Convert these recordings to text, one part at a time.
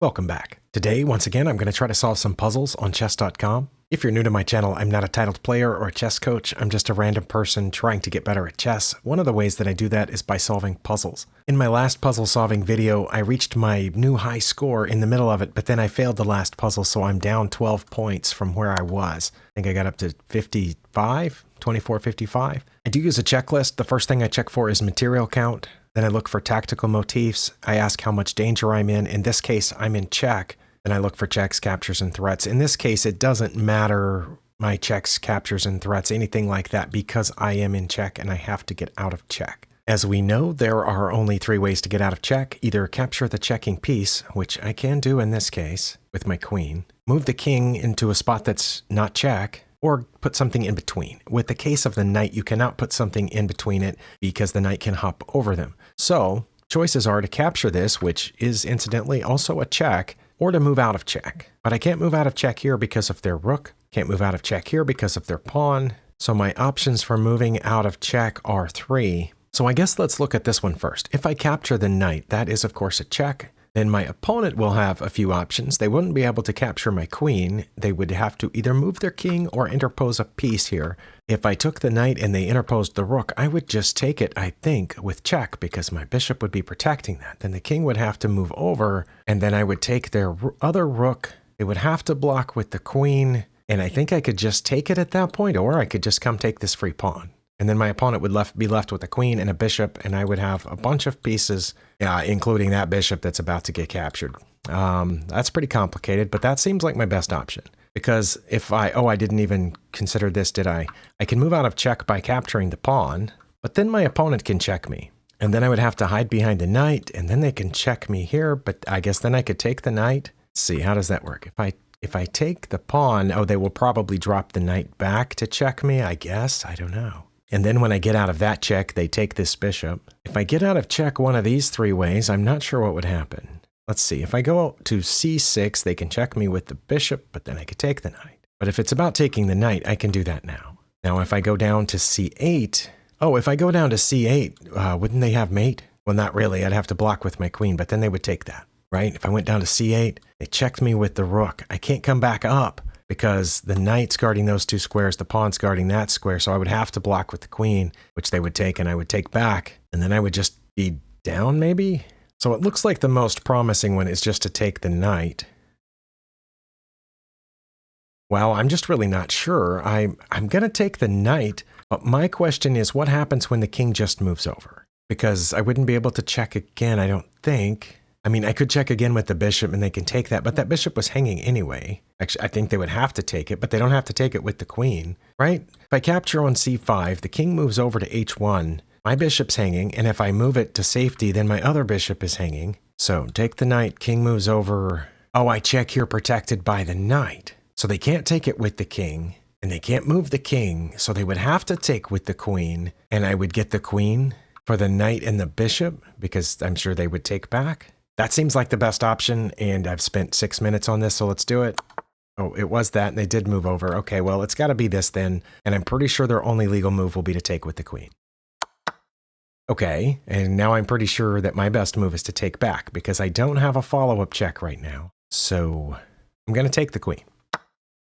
Welcome back. Today, once again, I'm going to try to solve some puzzles on chess.com. If you're new to my channel, I'm not a titled player or a chess coach. I'm just a random person trying to get better at chess. One of the ways that I do that is by solving puzzles. In my last puzzle solving video, I reached my new high score in the middle of it, but then I failed the last puzzle, so I'm down 12 points from where I was. I think I got up to 55, 24, 55. I do use a checklist. The first thing I check for is material count. Then I look for tactical motifs. I ask how much danger I'm in. In this case, I'm in check. Then I look for checks, captures, and threats. In this case, it doesn't matter my checks, captures, and threats, anything like that, because I am in check and I have to get out of check. As we know, there are only 3 ways to get out of check. Either capture the checking piece, which I can do in this case with my queen, move the king into a spot that's not check, or put something in between. With the case of the knight, you cannot put something in between it because the knight can hop over them. So choices are to capture this, which is incidentally also a check, or to move out of check. But I can't move out of check here because of their rook. Can't move out of check here because of their pawn. So my options for moving out of check are 3. So I guess let's look at this one first. If I capture the knight, that is of course a check. Then my opponent will have a few options. They wouldn't be able to capture my queen. They would have to either move their king or interpose a piece here. If I took the knight and they interposed the rook, I would just take it, I think, with check, because my bishop would be protecting that. Then the king would have to move over, and then I would take their other rook. They would have to block with the queen, and I think I could just take it at that point, or I could just come take this free pawn. And then my opponent would be left with a queen and a bishop, and I would have a bunch of pieces, including that bishop that's about to get captured. That's pretty complicated, but that seems like my best option. Because if I didn't even consider this, did I? I can move out of check by capturing the pawn, but then my opponent can check me. And then I would have to hide behind the knight, and then they can check me here, but I guess then I could take the knight. Let's see, how does that work? If I take the pawn, they will probably drop the knight back to check me, I guess. I don't know. And then when I get out of that check, they take this bishop. If I get out of check one of these 3 ways, I'm not sure what would happen. Let's see, if I go to c6, they can check me with the bishop, but then I could take the knight. But if it's about taking the knight, I can do that now. Now, if I go down to c8, if I go down to c8, wouldn't they have mate? Well, not really. I'd have to block with my queen, but then they would take that, right? If I went down to c8, they checked me with the rook. I can't come back up, because the knight's guarding those 2 squares, the pawn's guarding that square, so I would have to block with the queen, which they would take, and I would take back, and then I would just be down, maybe? So it looks like the most promising one is just to take the knight. Well, I'm just really not sure. I'm going to take the knight, but my question is, what happens when the king just moves over? Because I wouldn't be able to check again, I don't think. I mean, I could check again with the bishop and they can take that, but that bishop was hanging anyway. Actually, I think they would have to take it, but they don't have to take it with the queen, right? If I capture on c5, the king moves over to h1, my bishop's hanging, and if I move it to safety, then my other bishop is hanging. So take the knight, king moves over. I check here protected by the knight. So they can't take it with the king, and they can't move the king, so they would have to take with the queen, and I would get the queen for the knight and the bishop, because I'm sure they would take back. That seems like the best option, and I've spent 6 minutes on this, so let's do it. Oh, it was that, and they did move over. Okay, well, it's got to be this then, and I'm pretty sure their only legal move will be to take with the queen. Okay, and now I'm pretty sure that my best move is to take back, because I don't have a follow-up check right now. So I'm going to take the queen.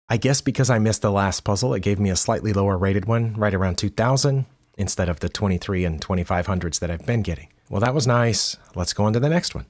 I guess because I missed the last puzzle, it gave me a slightly lower rated one, right around 2,000, instead of the 23 and 2500s that I've been getting. Well, that was nice. Let's go on to the next one.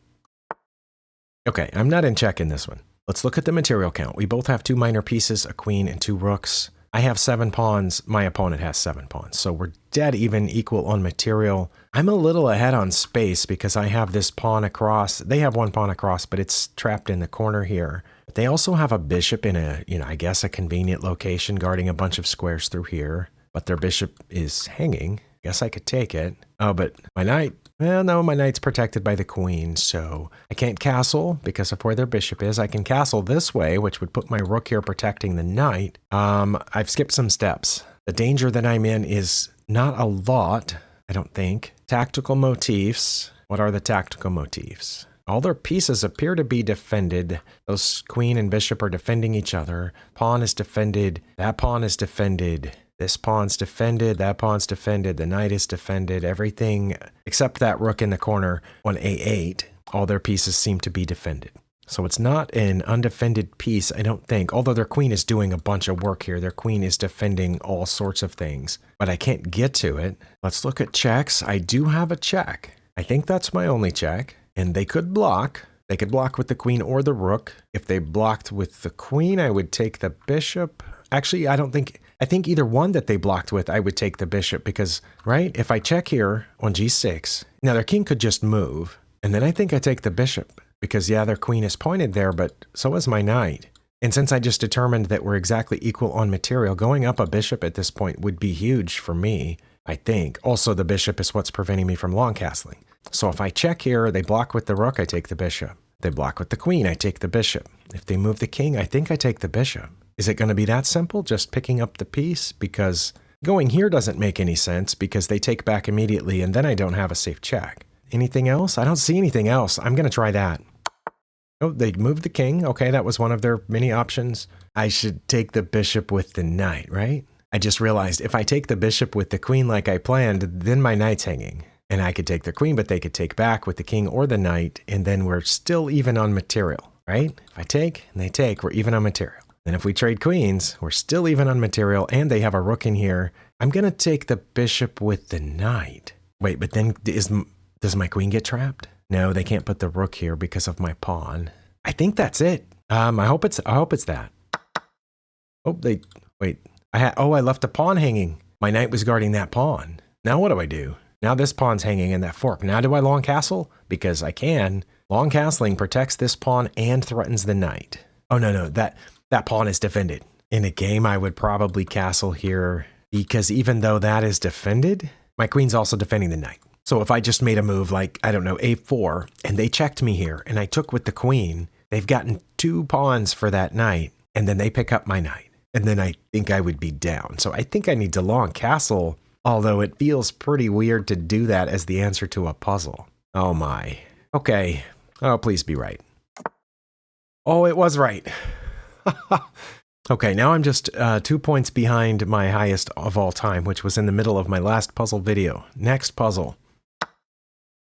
Okay, I'm not in check in this one. Let's look at the material count. We both have 2 minor pieces, a queen and 2 rooks. I have 7 pawns. My opponent has 7 pawns. So we're dead even equal on material. I'm a little ahead on space because I have this pawn across. They have 1 pawn across, but it's trapped in the corner here. But they also have a bishop in a, I guess a convenient location guarding a bunch of squares through here. But their bishop is hanging. I guess I could take it. Oh, but my knight, well, no, my knight's protected by the queen, so I can't castle because of where their bishop is. I can castle this way, which would put my rook here protecting the knight. I've skipped some steps. The danger that I'm in is not a lot, I don't think. Tactical motifs. What are the tactical motifs? All their pieces appear to be defended. Those queen and bishop are defending each other. Pawn is defended. That pawn is defended. This pawn's defended, that pawn's defended, the knight is defended, everything except that rook in the corner on a8, all their pieces seem to be defended. So it's not an undefended piece, I don't think. Although their queen is doing a bunch of work here. Their queen is defending all sorts of things. But I can't get to it. Let's look at checks. I do have a check. I think that's my only check. And they could block. They could block with the queen or the rook. If they blocked with the queen, I would take the bishop. Actually, I think either one that they blocked with, I would take the bishop because, right? If I check here on g6, now their king could just move. And then I think I take the bishop because, yeah, their queen is pointed there, but so is my knight. And since I just determined that we're exactly equal on material, going up a bishop at this point would be huge for me, I think. Also, the bishop is what's preventing me from long castling. So if I check here, they block with the rook, I take the bishop. They block with the queen, I take the bishop. If they move the king, I think I take the bishop. Is it going to be that simple, just picking up the piece? Because going here doesn't make any sense because they take back immediately and then I don't have a safe check. Anything else? I don't see anything else. I'm going to try that. Oh, they moved the king. Okay, that was one of their many options. I should take the bishop with the knight, right? I just realized if I take the bishop with the queen like I planned, then my knight's hanging. And I could take the queen, but they could take back with the king or the knight, and then we're still even on material, right? If I take and they take, we're even on material. And if we trade queens, we're still even on material, and they have a rook in here. I'm going to take the bishop with the knight. Wait, but then does my queen get trapped? No, they can't put the rook here because of my pawn. I think that's it. I hope it's that. Oh, I left a pawn hanging. My knight was guarding that pawn. Now what do I do? Now this pawn's hanging in that fork. Now do I long castle? Because I can. Long castling protects this pawn and threatens the knight. Oh, no, that pawn is defended. In a game, I would probably castle here because even though that is defended, my queen's also defending the knight. So if I just made a move like, I don't know, a4, and they checked me here, and I took with the queen, they've gotten 2 pawns for that knight, and then they pick up my knight. And then I think I would be down. So I think I need to long castle, although it feels pretty weird to do that as the answer to a puzzle. Oh my. Okay. Oh, please be right. Oh, it was right. Okay, now I'm just 2 points behind my highest of all time, which was in the middle of my last puzzle video. Next puzzle.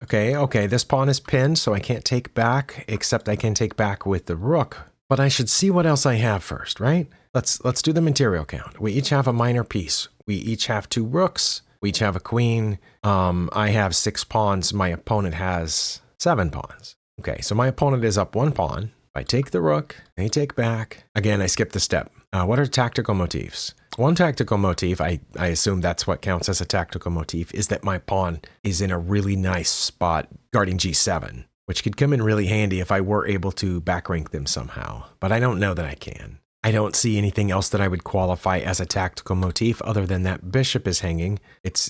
Okay, this pawn is pinned, so I can't take back, except I can take back with the rook. But I should see what else I have first, right? Let's do the material count. We each have a minor piece. We each have 2 rooks. We each have a queen. I have 6 pawns. My opponent has 7 pawns. Okay, so my opponent is up 1 pawn. I take the rook, they take back. Again, I skipped the step. What are tactical motifs? One tactical motif, I assume that's what counts as a tactical motif, is that my pawn is in a really nice spot guarding g7, which could come in really handy if I were able to back rank them somehow. But I don't know that I can. I don't see anything else that I would qualify as a tactical motif other than that bishop is hanging.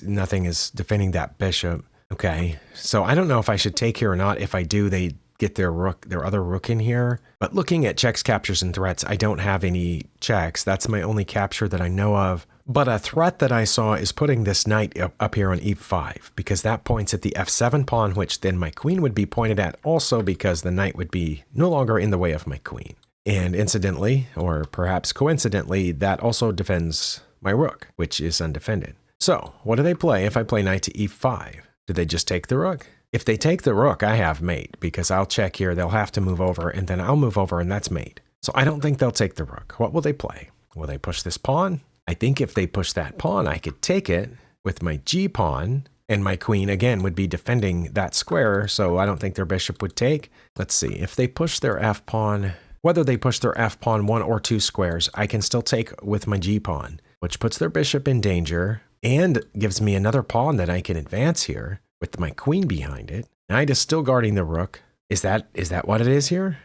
Nothing is defending that bishop. Okay, so I don't know if I should take here or not. If I do, they get their other rook in here. But looking at checks, captures, and threats, I don't have any checks. That's my only capture that I know of. But a threat that I saw is putting this knight up here on e5, because that points at the f7 pawn, which then my queen would be pointed at also because the knight would be no longer in the way of my queen. And incidentally, or perhaps coincidentally, that also defends my rook, which is undefended. So what do they play if I play knight to e5? Do they just take the rook? If they take the rook, I have mate, because I'll check here, they'll have to move over, and then I'll move over, and that's mate. So I don't think they'll take the rook. What will they play? Will they push this pawn? I think if they push that pawn, I could take it with my g-pawn, and my queen, again, would be defending that square, so I don't think their bishop would take. Let's see, if they push their f-pawn, whether they push their f-pawn 1 or 2 squares, I can still take with my g-pawn, which puts their bishop in danger, and gives me another pawn that I can advance here, with my queen behind it. Knight is still guarding the rook. Is that what it is here?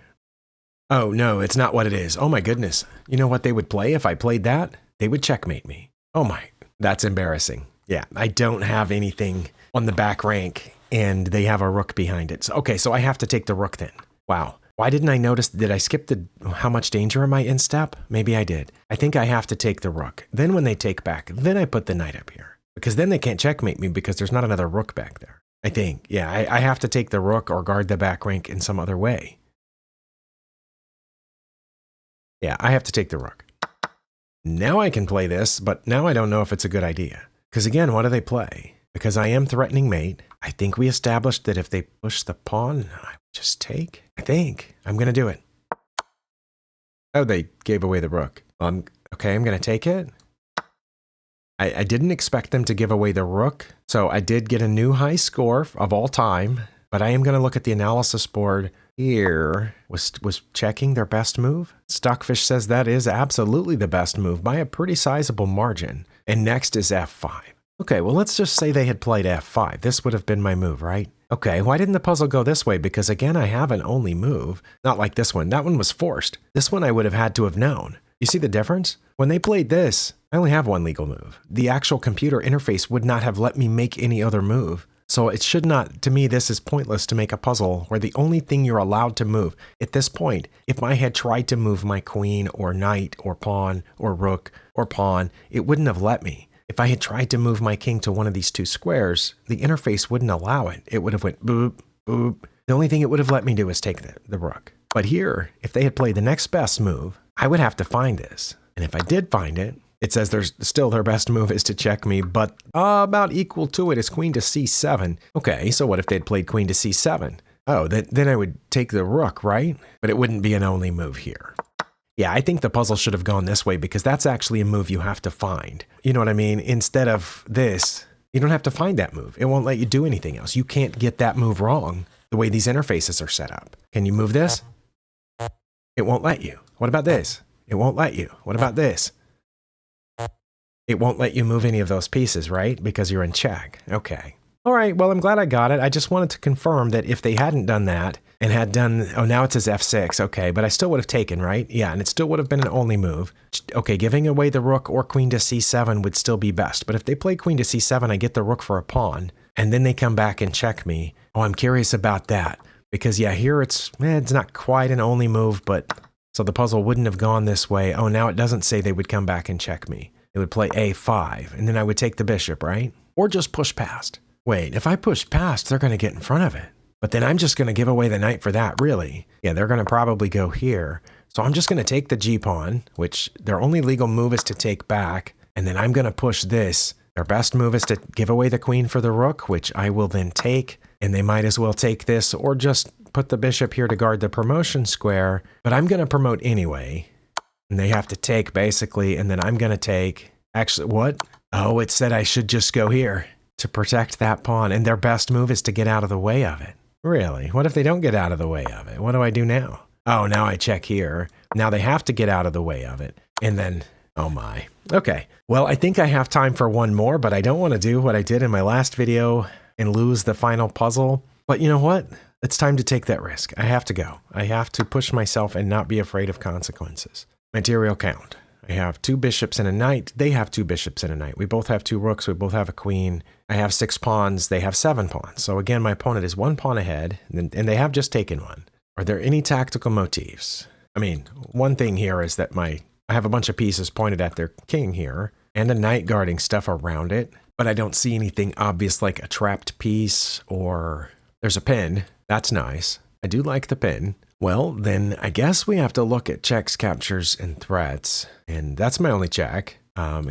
Oh, no, it's not what it is. Oh my goodness. You know what they would play if I played that? They would checkmate me. Oh my, that's embarrassing. Yeah, I don't have anything on the back rank and they have a rook behind it. So I have to take the rook then. Wow. Why didn't I notice? Did I skip how much danger am I in step? Maybe I did. I think I have to take the rook. Then when they take back, then I put the knight up here. Because then they can't checkmate me because there's not another rook back there. I think, yeah, I have to take the rook or guard the back rank in some other way. Yeah, I have to take the rook. Now I can play this, but now I don't know if it's a good idea. Because again, what do they play? Because I am threatening mate. I think we established that if they push the pawn, I would just just take? I think I'm going to do it. Oh, they gave away the rook. Okay, I'm going to take it. I didn't expect them to give away the rook, so I did get a new high score of all time, but I am going to look at the analysis board here. Was checking their best move? Stockfish says that is absolutely the best move by a pretty sizable margin. And next is f5. Okay, well, let's just say they had played f5. This would have been my move, right? Okay, why didn't the puzzle go this way? Because again, I have an only move. Not like this one. That one was forced. This one I would have had to have known. You see the difference? When they played this, I only have one legal move. The actual computer interface would not have let me make any other move. So it should not, to me, this is pointless to make a puzzle where the only thing you're allowed to move, at this point, if I had tried to move my queen or knight or pawn or rook or pawn, it wouldn't have let me. If I had tried to move my king to one of these two squares, the interface wouldn't allow it. It would have went boop, boop. The only thing it would have let me do is take the rook. But here, if they had played the next best move, I would have to find this. And if I did find it, it says there's still their best move is to check me, but about equal to it is queen to c7. Okay, so what if they'd played queen to c7? Oh, then I would take the rook, right? But it wouldn't be an only move here. Yeah, I think the puzzle should have gone this way because that's actually a move you have to find. You know what I mean? Instead of this, you don't have to find that move. It won't let you do anything else. You can't get that move wrong the way these interfaces are set up. Can you move this? It won't let you. What about this? It won't let you. What about this? It won't let you move any of those pieces, right? Because you're in check. Okay. All right, well, I'm glad I got it. I just wanted to confirm that if they hadn't done that and had done, oh, now it says f6. Okay, but I still would have taken, right? Yeah, and it still would have been an only move. Okay, giving away the rook or queen to c7 would still be best. But if they play queen to c7, I get the rook for a pawn, and then they come back and check me. Oh, I'm curious about that. Because, yeah, here it's not quite an only move, but so the puzzle wouldn't have gone this way. Oh, now it doesn't say they would come back and check me. It would play a5, and then I would take the bishop, right? Or just push past. Wait, if I push past, they're going to get in front of it. But then I'm just going to give away the knight for that, really. Yeah, they're going to probably go here. So I'm just going to take the g-pawn, which their only legal move is to take back, and then I'm going to push this. Their best move is to give away the queen for the rook, which I will then take, and they might as well take this or just put the bishop here to guard the promotion square. But I'm going to promote anyway. And they have to take, basically, and then I'm going to take... Actually, what? Oh, it said I should just go here to protect that pawn, and their best move is to get out of the way of it. Really? What if they don't get out of the way of it? What do I do now? Oh, now I check here. Now they have to get out of the way of it. And then, oh my. Okay, well, I think I have time for one more, but I don't want to do what I did in my last video and lose the final puzzle. But you know what? It's time to take that risk. I have to go. I have to push myself and not be afraid of consequences. Material count. I have 2 bishops and a knight. They have 2 bishops and a knight. We both have 2 rooks. We both have a queen. I have 6 pawns. They have 7 pawns. So again, my opponent is 1 pawn ahead, and they have just taken one. Are there any tactical motifs? I mean, one thing here is that I have a bunch of pieces pointed at their king here, and a knight guarding stuff around it, but I don't see anything obvious like a trapped piece or there's a pin. That's nice. I do like the pin. Well, then I guess we have to look at checks, captures, and threats. And that's my only check.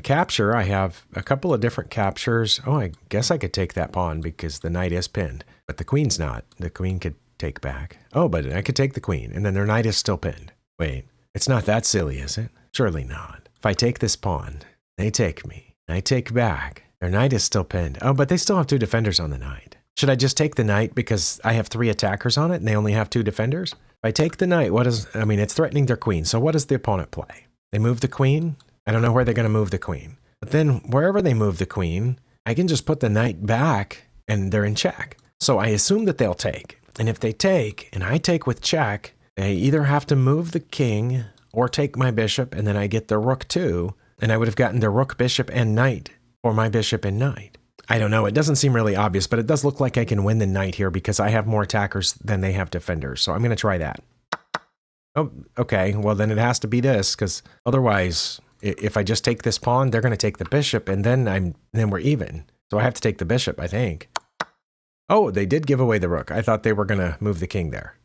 Capture, I have a couple of different captures. Oh, I guess I could take that pawn because the knight is pinned. But the queen's not. The queen could take back. Oh, but I could take the queen, and then their knight is still pinned. Wait, it's not that silly, is it? Surely not. If I take this pawn, they take me. I take back. Their knight is still pinned. Oh, but they still have 2 defenders on the knight. Should I just take the knight because I have 3 attackers on it and they only have 2 defenders? If I take the knight, it's threatening their queen. So what does the opponent play? They move the queen? I don't know where they're going to move the queen. But then wherever they move the queen, I can just put the knight back and they're in check. So I assume that they'll take. And if they take, and I take with check, they either have to move the king or take my bishop, and then I get the rook too. And I would have gotten the rook, bishop, and knight for my bishop and knight. I don't know. It doesn't seem really obvious, but it does look like I can win the knight here because I have more attackers than they have defenders. So I'm going to try that. Oh, okay. Well, then it has to be this because otherwise, if I just take this pawn, they're going to take the bishop and then we're even. So I have to take the bishop, I think. Oh, they did give away the rook. I thought they were going to move the king there.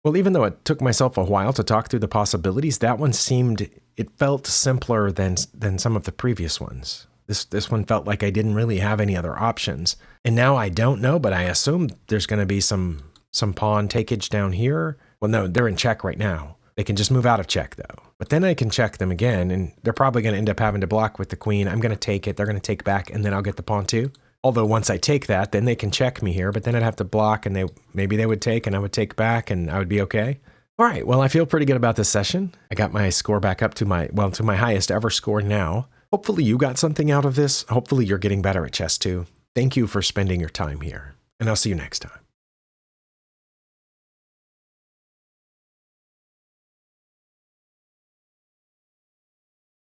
Well, even though it took myself a while to talk through the possibilities, that one it felt simpler than some of the previous ones. This one felt like I didn't really have any other options. And now I don't know, but I assume there's going to be some some pawn takeage down here. Well, no, they're in check right now. They can just move out of check, though. But then I can check them again, and they're probably going to end up having to block with the queen. I'm going to take it. They're going to take back, and then I'll get the pawn too. Although once I take that, then they can check me here, but then I'd have to block, and maybe they would take, and I would take back, and I would be okay. All right, well, I feel pretty good about this session. I got my score back up to my highest ever score now. Hopefully you got something out of this. Hopefully you're getting better at chess too. Thank you for spending your time here, and I'll see you next time.